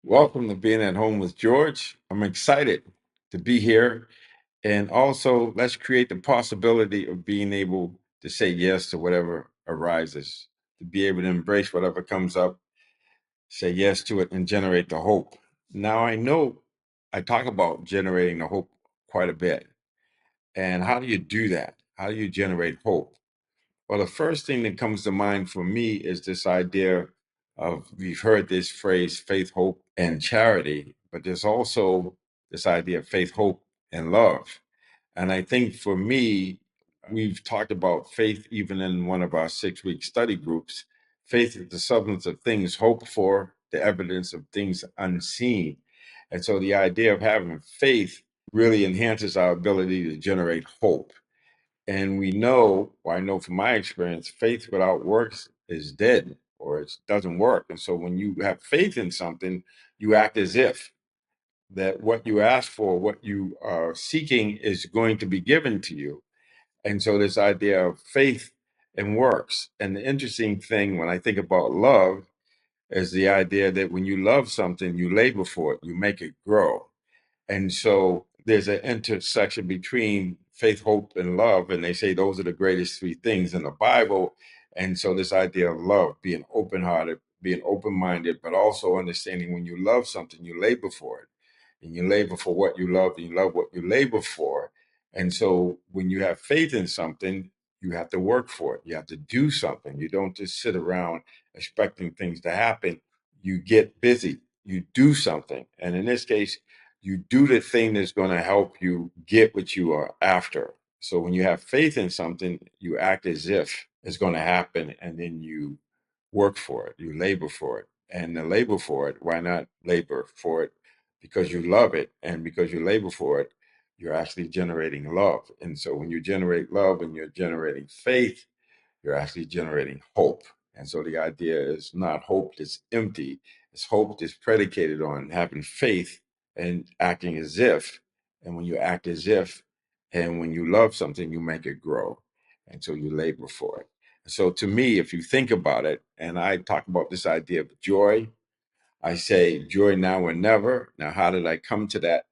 Welcome to Being at Home with George. I'm excited to be here. And also, let's create the possibility of being able to say yes to whatever arises, to be able to embrace whatever comes up, say yes to it, and generate the hope. Now, I know I talk about generating the hope quite a bit. And how do you do that? How do you generate hope? Well, the first thing that comes to mind for me is this idea of we've heard this phrase, faith, hope, and charity, but there's also this idea of faith, hope, and love. And I think for me, we've talked about faith even in one of our 6 week study groups. Faith is the substance of things hoped for, the evidence of things unseen. And so the idea of having faith really enhances our ability to generate hope. And we know, or I know from my experience, faith without works is dead or it doesn't work. And so when you have faith in something, you act as if that what you ask for, what you are seeking is going to be given to you. And so this idea of faith and works. And the interesting thing when I think about love is the idea that when you love something, you labor for it, you make it grow. And so there's an intersection between faith, hope, and love. And they say those are the greatest three things in the Bible. And so this idea of love, being open hearted, being open minded, but also understanding when you love something, you labor for it. And you labor for what you love, and you love what you labor for. And so when you have faith in something, you have to work for it. You have to do something. You don't just sit around expecting things to happen. You get busy, you do something. And in this case, you do the thing that's going to help you get what you are after. So when you have faith in something, you act as if it's going to happen and then you work for it, you labor for it. And the labor for it, why not labor for it? Because you love it. And because you labor for it, you're actually generating love. And so when you generate love and you're generating faith, you're actually generating hope. And so the idea is not hope that's empty, it's hope that's predicated on having faith and acting as if. And when you act as if, and when you love something, you make it grow. And so you labor for it. So to me, if you think about it, and I talk about this idea of joy, I say joy now or never. Now, how did I come to that?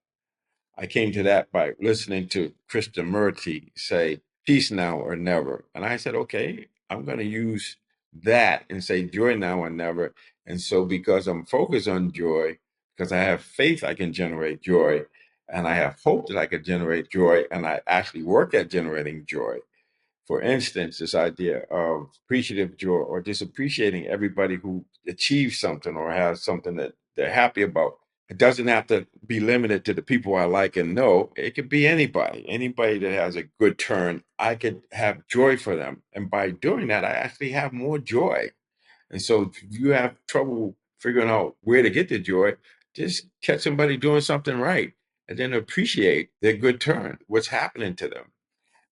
I came to that by listening to Krishnamurti say, peace now or never. And I said, okay, I'm going to use that and say joy now or never. And so because I'm focused on joy, because I have faith I can generate joy, and I have hope that I can generate joy, and I actually work at generating joy. For instance, this idea of appreciative joy or just appreciating everybody who achieves something or has something that they're happy about. It doesn't have to be limited to the people I like and know. It could be anybody that has a good turn. I could have joy for them. And by doing that, I actually have more joy. And so if you have trouble figuring out where to get the joy, just catch somebody doing something right and then appreciate their good turn, what's happening to them.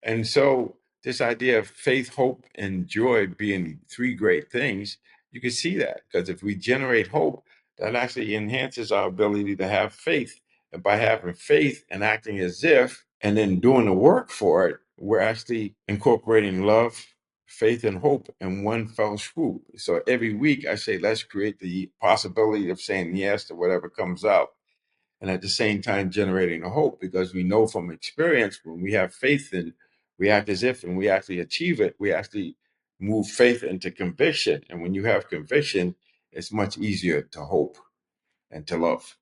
And so, this idea of faith, hope, and joy being three great things, you can see that because if we generate hope, that actually enhances our ability to have faith. And by having faith and acting as if, and then doing the work for it, we're actually incorporating love, faith, and hope in one fell swoop. So every week I say, let's create the possibility of saying yes to whatever comes up and at the same time generating a hope because we know from experience when we have faith in we act as if and we actually achieve it, we actually move faith into conviction. And when you have conviction, it's much easier to hope and to love.